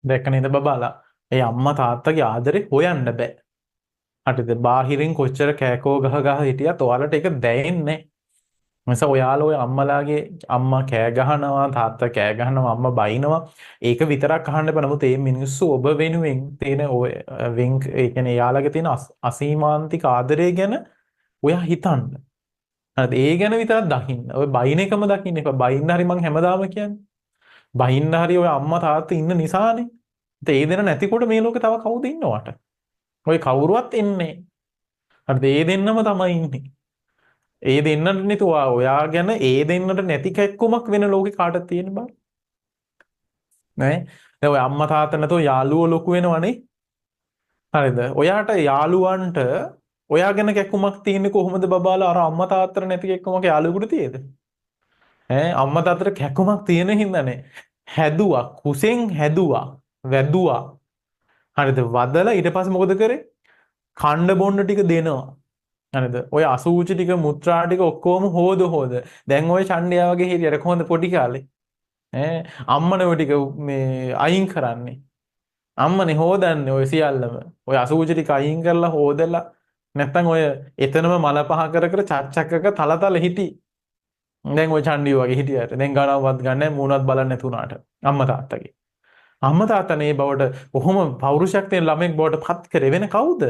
දැක්ක නේද බබාලා? ඒ අම්මා තාත්තගේ ආදරේ හොයන්න බෑ. හරිද? බාහිරින් කොච්චර කෑකෝ ගහ ගහ හිටියත් ඔයාලට ඒක දැනෙන්නේ නැහැ. නිසා ඔයාලා ඔය අම්මලාගේ අම්මා කෑ ගහනවා, තාත්තා කෑ ගහනවා, අම්මා බයිනවා. ඒක විතරක් අහන්න බෑ. නමුත් මේ මිනිස්සු ඔබ වෙනුවෙන් තියෙන ඔය ඒ කියන්නේ එයාලගේ තියෙන අසීමාන්තික ආදරය ගැන ඔයා හිතන්න. හරිද? ඒ ගැන විතරක් දකින්න. ඔය බයින එකම දකින්න එපා. බයින්න හරි මං හැමදාම කියන්නේ. බහින්න හරි ඔය අම්මා තාත්තා ඉන්න නිසානේ. ඒ දෙන නැතිකොට මේ ලෝකේ තව කවුද ඉන්නවට? ඔය කවුරුවත් එන්නේ. හරිද? ඒ දෙන්නම තමයි ඉන්නේ. ඒ දෙන්නට නේ ඔයා ගැන ඒ දෙන්නට නැති කැක්කුමක් වෙන ලෝකේ කාටද තියෙන බං? නෑ. දැන් ඔය අම්මා තාත්තා නැතෝ යාළුවෝ ලොකු වෙනවනේ. හරිද? ඔයාට යාළුවන්ට ඔයා ගැන කැක්කුමක් තියෙන්නේ කොහොමද බබාලා? අර අම්මා තාත්තට නැති කැක්කුමක් යාළුවෙකුට තියෙද? අම්මා තාත්තට කැක්කුමක් තියෙන හින්දානේ. හැදුවා, කුසෙන් හැදුවා, වැදුවා. හරිද? වදලා ඊට පස්සේ මොකද කරේ? කණ්ඩ බොන්න ටික දෙනවා. හරිද? ඔය අසූචි ටික මුත්‍රා ටික ඔක්කොම හොද. දැන් ඔය ඡණ්ඩයා වගේ හිටියට කොහොමද පොඩි කාලේ? අම්මනේ ඔය ටික මේ අයින් කරන්නේ. අම්මනේ හොදන්නේ ඔය සියල්ලම. ඔය අසූචි ටික අයින් කරලා හොදලා නැත්තම් ඔය එතනම මල පහ කර චක්චක්කක තලතල හිටි. දැන් ඔය ඡණ්ඩිය වගේ හිටියට දැන් ගණන්වත් ගන්න නැහැ මූණත් බලන්නේ නැති උනාට. අම්මා තාත්තගේ. අම්මා තාත්තා නේ බවට කොහොම පෞරුෂයක් තියෙන ළමෙක් බවට පත් කරේ වෙන කවුද?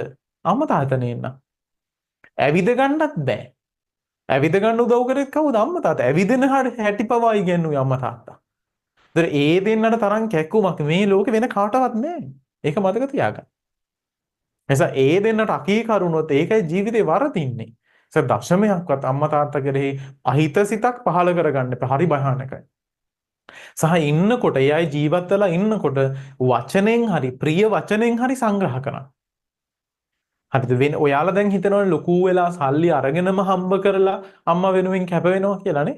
අම්මා තාත්තා නේන්න. ඇවිද ගන්නත් බෑ. ඇවිද ගන්න උදව් කරෙත් කවුද? අම්මා තාත්තා. ඇවිදෙන හැටි පවා ඉගෙනුවේ අම්මා තාත්තා. ඒතර ඒ දෙන්නට තරම් කැක්කුමක් මේ ලෝකේ වෙන කාටවත් නැහැ. ඒක මතක තියාගන්න. එසා ඒ දෙන්නට අකීකරුණොත් ඒකයි ජීවිතේ වරදින්නේ. ඒක දශමයක්වත් අම්මා තාත්තා කෙරෙහි අහිතසිතක් පහළ කරගන්න එපා. හරි භයානකයි. සහ ඉන්නකොට එයයි ජීවත් වෙලා ඉන්නකොට වචනෙන් හරි ප්‍රිය වචනෙන් හරි සංග්‍රහ කරන්න. හරිද? ඔයාලා දැන් හිතනවනේ ලොකු වෙලා සල්ලි අරගෙනම හම්බ කරලා අම්මා වෙනුවෙන් කැප වෙනවා කියලානේ.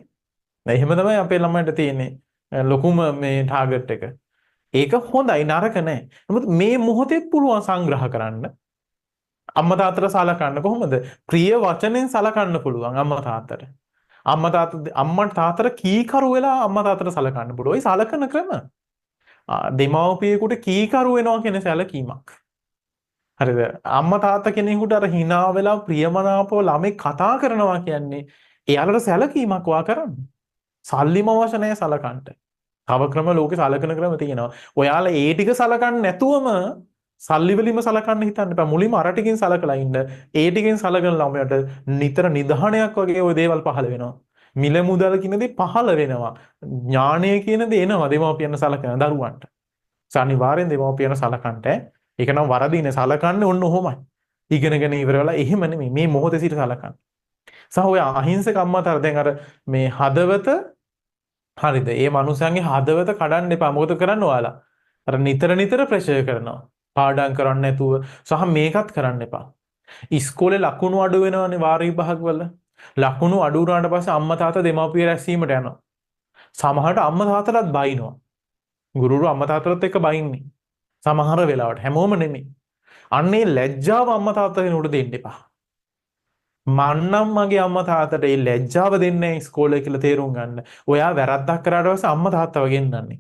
එහෙම තමයි අපේ ළමයින්ට තියෙන්නේ ලොකුම මේ ටාගට් එක. ඒක හොඳයි නරක නෑ. නමුත් මේ මොහොතේ පුළුවන් සංග්‍රහ කරන්න. අම්මා තාත්තට සලකන්න කොහොමද? ප්‍රිය වචනෙන් සලකන්න පුළුවන් අම්මා තාත්තට. අම්මට තාත්තට කීකරු වෙලා අම්මා තාත්තට සලකන්න පුළුවන්. ওই සලකන ක්‍රම. දෙමව්පියෙකුට කීකරු වෙනවා කියන සැලකීමක්. හරිද? අම්මා තාත්තා කෙනෙකුට අර hina වෙලා ප්‍රියමනාපව ළමෙක් කතා කරනවා කියන්නේ එයාලට සැලකීමක් වා කරන්නේ. සල්ලිම අවශ්‍ය නැහැ සලකන්න. තව ක්‍රම ලෝකේ සලකන ක්‍රම තියෙනවා. ඔයාලා ඒ ටික සලකන්නේ නැතුවම සල්ලි වලින්ම සලකන්න හිතන්න එපා. මුලින්ම අර ටිකෙන් සලකලා ඉන්න. ඒ ටිකෙන් සලකන ළමයට නිතර නිධානයක් වගේ ওই දේවල් පහළ වෙනවා. මිල මුදල් කියන දේ පහළ වෙනවා. ඥානය කියන දේ එනවා දෙමාපියන් සලකන දරුවන්ට. අනිවාර්යෙන් දෙමාපියන් සලකන්නට. ඒක නම් වරදිනේ සලකන්නේ ඔන්න ඔහොමයි. ඉගෙනගෙන ඉවර වෙලා එහෙම නෙමෙයි මේ මොහොතේ සිට සලකන්න. සහ ඔය අහිංසක අම්මා තර දැන් අර මේ හදවත හරිද? ඒ මනුස්සයන්ගේ හදවත කඩන්න එපා. මොකද කරන්න ඔයාලා? අර නිතර ප්‍රෙෂර් කරනවා. පාඩම් කරන්න නැතුව සහ මේකත් කරන්න එපා. ඉස්කෝලේ ලකුණු අඩු වෙනවනේ වාර විභාගවල. ලකුණු අඩු වුණාට පස්සේ අම්මා තාත්තා දෙමාපිය රැස්වීමට යනවා. සමහරට අම්මා තාත්තටත් බයිනවා. ගුරුවරු අම්මා තාත්තටත් එක්ක බයින්නේ. සමහර වෙලාවට හැමෝම නෙමෙයි. අන්නේ ලැජ්ජාව අම්මා තාත්තා කෙනෙකුට දෙන්න එපා. මන්නම් මගේ අම්මා තාත්තට මේ ලැජ්ජාව දෙන්නේ නැහැ ඉස්කෝලේ කියලා තේරුම් ගන්න. ඔයා වැරද්දක් කරාට පස්සේ අම්මා තාත්තව ගෙන්නන්නේ.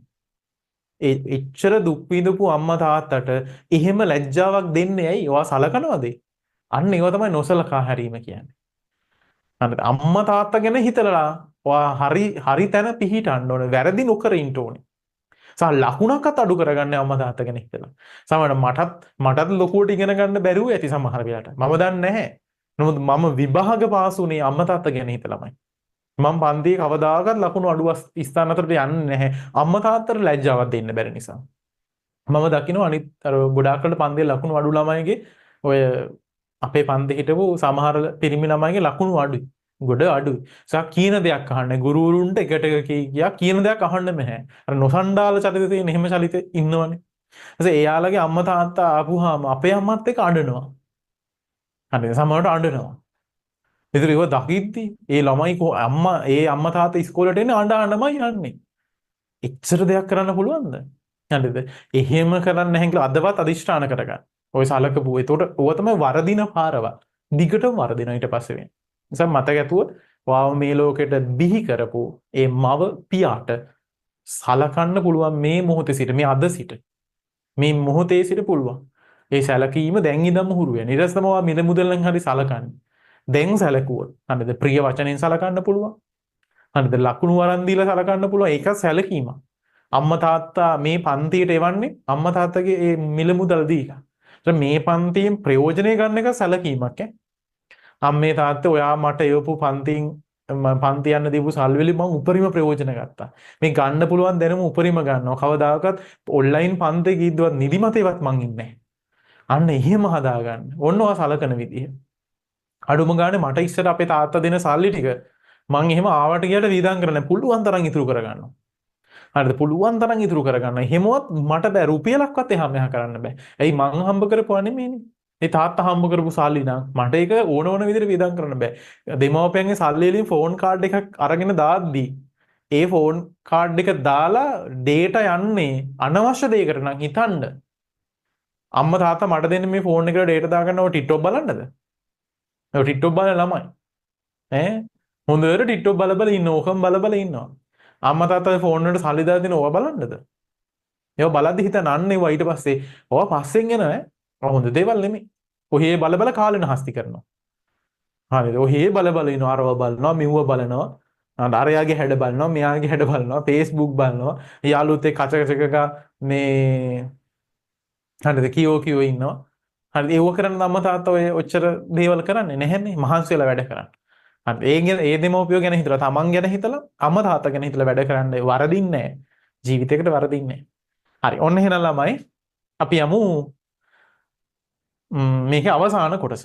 එච්චර දුක් විඳපු අම්මා තාත්තට එහෙම ලැජ්ජාවක් දෙන්නේ ඇයි? ඔයා සලකනවද? අන්න ඒව තමයි නොසලකා හැරීම කියන්නේ. හරිද? අම්මා තාත්තා ගැන හිතලා ඔයා හරි තැන පිහිටන්න ඕනේ. වැරදි නොකර ඉන්න ඕනේ. ලකුණක්වත් අඩු කරගන්න අම්මා තාත්තා ගැන හිතලා. මටත් ලොකුවට ඉගෙන ගන්න බැරුව ඇති සමහර වෙලාවට. මම දන්නේ නැහැ. නමුත් මම විභාග පාස් වුණේ අම්මා තාත්තා ගැන හිතලාමයි. මම පන්තියේ කවදාකවත් ලකුණු අඩු ස්ථාන අතරට යන්නේ නැහැ. අම්මා තාත්තට ලැජ්ජාවක් දෙන්න බැරි නිසා. මම දකිනවා අනිත් අර ගොඩාක් වල පන්තියේ ලකුණු අඩු ළමයිගේ ඔය අපේ පන්තියේ හිටපු සමහර පිරිමි ළමයිගේ ලකුණු අඩුයි. ගොඩ අඩුයි. කියන දෙයක් අහන්නේ ගුරුවරුන්ට එකට එක කියා කියන දෙයක් අහන්න බෑ. අර නොසන්ඩාල චරිත තියෙන එහෙම චරිත ඉන්නවනේ. ඊට එයාලගේ අම්මා තාත්තා ආපුවාම අපේ අම්මත් එක්ක අඬනවා. හරිද? සමහරවිට අඬනවා. ඒතර ඒව දකිද්දි ඒ ළමයි ඒ අම්මා තාත්තා ඉස්කෝලේට එන්නේ අඬමයි යන්නේ. එච්චර දෙයක් කරන්න පුළුවන්ද? හරිද? එහෙම කරන්නේ නැහැ කියලා අදවත් අදිෂ්ඨාන කරගන්න. ඔය සලකපුව. ඒතකොට ඕව තමයි වරදින පාරවල්. දිගටම වරදිනවා ඊට පස්සේ වෙන්නේ. නිසා මතක ඇතුව වාව මේ ලෝකෙට බිහි කරපු ඒ මව පියාට සලකන්න පුළුවන් මේ මොහොතේ සිට මේ අද සිට. මේ මොහොතේ සිට පුළුවන්. ඒ සැලකීම දැන් ඉඳන්ම හුරු වෙන. ඊට පස්සේ තමයි මිල මුදලෙන් හරි සලකන්නේ. දැන් සැලකුවොත් හරිද? ප්‍රිය වචනෙන් සලකන්න පුළුවන්. හරිද? ලකුණු වරන් දීලා සලකන්න පුළුවන්. ඒක සැලකීමක්. අම්මා තාත්තා මේ පන්තියට එවන්නේ අම්මා තාත්තගේ ඒ මිල මුදල් දීලා. ඒත් මේ පන්තියෙන් ප්‍රයෝජනය ගන්න එක සැලකීමක් ඈ. අම්මේ තාත්තේ ඔයා මට එවපු පන්තියෙන් පන්ති යන්න දීපු සල්ලි වලින් මම උපරිම ප්‍රයෝජන ගත්තා. මේ ගන්න පුළුවන් දැනුම උපරිම ගන්නවා. කවදාකවත් ඔන්ලයින් පන්තියේ ගිහිද්දවත් නිදිමතේවත් මං ඉන්නේ නැහැ. අන්න එහෙම හදාගන්න. ඔන්න ඔය සලකන විදිහ. අඩුම ගානේ මට ඉස්සර අපේ තාත්තා දෙන සල්ලි ටික මං එහෙම ආවට ගියට වීදම් කරන්න පුළුවන් තරම් ඉතුරු කරගන්නවා. හරිද? පුළුවන් තරම් ඉතුරු කරගන්න. එහෙමවත් මට බෑ රුපියලක්වත් එහා මෙහා කරන්න බෑ. ඇයි මං හම්බ කරපුවා නෙමෙයිනේ. ඒ තාත්තා හම්බ කරපු සල්ලි නම් මට ඒක ඕන ඕන විදිහට වීදම් කරන්න බෑ. දෙමව්පියන්ගේ සල්ලි වලින් ෆෝන් කාඩ් එකක් අරගෙන දාද්දි ඒ ෆෝන් කාඩ් එක දාලා ඩේටා යන්නේ අනවශ්‍ය දෙයකට නම් හිතන්න. අම්මා තාත්තා මට දෙන්නේ මේ ෆෝන් එකට ඩේටා දාගන්න ඔය ටික්ටොක් බලන්නද? ඔය ටික්ටොක් බලන ළමයි ඈ හොඳට ටික්ටොක් බල බල ඉන්න ඕකම බල බල ඉන්නවා. අම්මා තාත්තා ෆෝන් වලට සල්ලි දාලා දෙන ඕවා බලන්නද? ඒවා බලද්දි හිතන අන්න ඒවා ඊට පස්සේ ඕවා පස්සෙන් එනවා ඈ. හොඳ දේවල් නෙමෙයි. ඔහේ බල බල කාලේ නහස්ති කරනවා. හරිද? ඔහේ බල බල ඉනවා අරව බලනවා මෙව්ව බලනවා. අරයාගේ හැඩ බලනවා මෙයාගේ හැඩ බලනවා Facebook බලනවා. යාළුවොත් එක්ක කච කච ගා මේ හරිද කියෝ කියෝ ඉන්නවා. හරිද? ඒව කරන්න අම්මා තාත්තා ඔය ඔච්චර දේවල් කරන්නේ නැහැනේ. මහන්සි වෙලා වැඩ කරන්නේ. හරි ඒ දෙමව්පියෝ ගැන හිතලා තමන් ගැන හිතලා අම්මා තාත්තා ගැන හිතලා වැඩ කරන්න වරදින්නේ නැහැ. ජීවිතයකට වරදින්නේ නැහැ. හරි ඔන්න එහෙනම් ළමයි අපි යමු මේකේ අවසාන කොටසට.